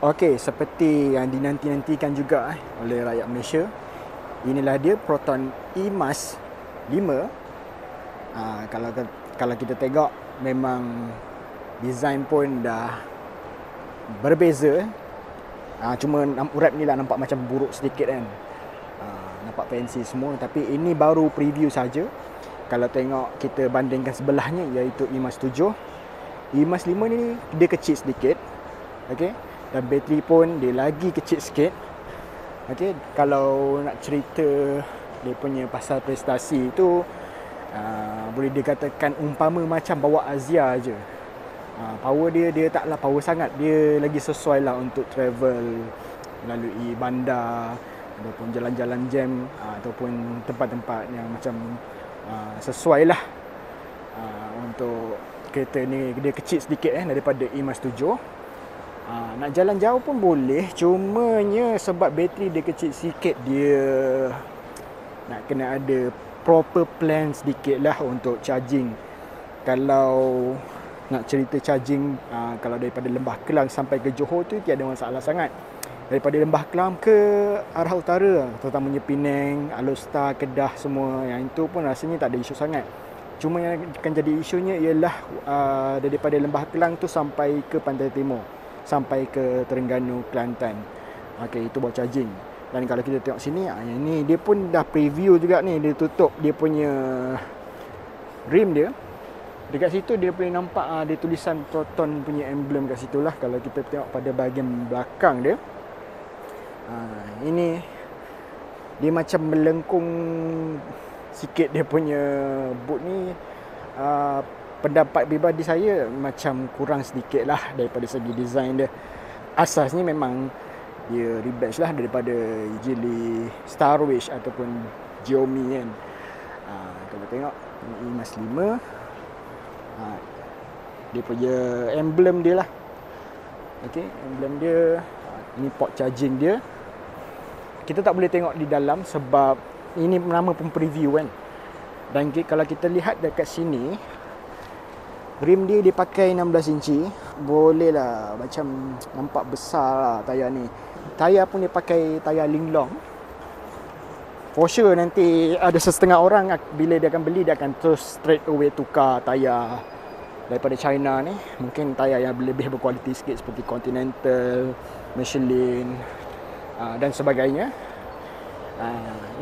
Okey, seperti yang dinanti-nantikan juga oleh rakyat Malaysia, inilah dia Proton eMAS 5. Kalau kita tengok, memang design pun dah berbeza. Cuma wrap ni lah nampak macam buruk sedikit kan. Nampak fancy semua, tapi ini baru preview saja. Kalau tengok kita bandingkan sebelahnya, iaitu eMAS 7. eMAS 5 ni dia kecil sedikit. Okey. Dan bateri pun dia lagi kecil sikit. Okey, kalau nak cerita dia punya pasal prestasi tu, boleh dikatakan umpama macam bawa Azia aje. Power dia taklah power sangat. Dia lagi sesuai lah untuk travel melalui bandar ataupun jalan-jalan jam, ataupun tempat-tempat yang macam sesuai lah untuk kereta ni. Dia kecil sedikit daripada eMAS 7. Nak jalan jauh pun boleh, cumanya sebab bateri dia kecil sikit, dia nak kena ada proper plan sedikit lah untuk charging. Kalau nak cerita charging, kalau daripada Lembah Kelang sampai ke Johor tu tiada masalah sangat. Daripada Lembah Kelang ke arah utara, terutamanya Penang, Alor Setar, Kedah semua, yang itu pun rasanya tak ada isu sangat. Cuma yang akan jadi isunya ialah daripada Lembah Kelang tu sampai ke Pantai Timur, sampai ke Terengganu, Kelantan. Okey, itu bawa charging. Dan kalau kita tengok sini, yang ni dia pun dah preview juga ni. Dia tutup dia punya rim dia. Dekat situ dia boleh nampak ada tulisan Proton punya emblem kat situ lah. Kalau kita tengok pada bahagian belakang dia, ini dia macam melengkung sikit dia punya boot ni. Pendapat pribadi saya macam kurang sedikit lah daripada segi design dia. Asasnya memang dia rebatch lah daripada Geely Starwish ataupun Xiaomi kan. Kalau tengok eMAS 5, dia punya emblem dia lah. Okey, emblem dia. Ini port charging dia. Kita tak boleh tengok di dalam sebab ini nama pun preview kan. Dan kalau kita lihat dekat sini, rim dia pakai 16 inci. Boleh lah macam nampak besar lah tayar ni. Tayar pun dia pakai tayar Linglong. For sure nanti ada setengah orang bila dia akan beli, dia akan terus straight away tukar tayar daripada China ni. Mungkin tayar yang lebih berkualiti sikit seperti Continental, Michelin dan sebagainya.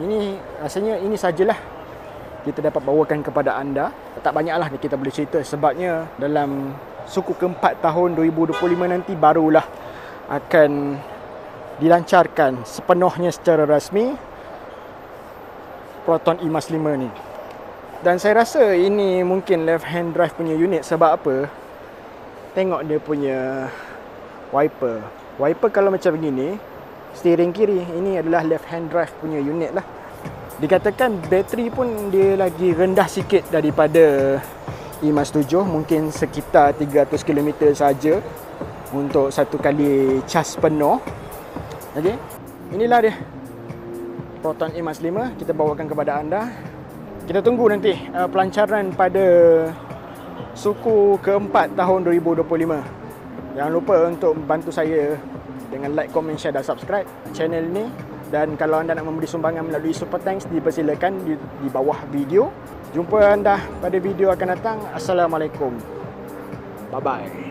Ini rasanya ini sajalah kita dapat bawakan kepada anda. Tak banyaklah kita boleh cerita sebabnya dalam suku keempat tahun 2025 nanti barulah akan dilancarkan sepenuhnya secara rasmi Proton eMAS 5 ni. Dan saya rasa ini mungkin left hand drive punya unit. Sebab apa? Tengok dia punya wiper. Wiper kalau macam begini, steering kiri, ini adalah left hand drive punya unit lah. Dikatakan bateri pun dia lagi rendah sikit daripada eMAS 7. Mungkin sekitar 300 km saja untuk satu kali cas penuh. Okey, inilah dia Proton eMAS 5 kita bawakan kepada anda. Kita tunggu nanti pelancaran pada suku keempat tahun 2025. Jangan lupa untuk bantu saya dengan like, komen, share dan subscribe channel ni. Dan kalau anda nak memberi sumbangan melalui Super Thanks, dipersilakan di bawah video. Jumpa anda pada video akan datang. Assalamualaikum. Bye-bye.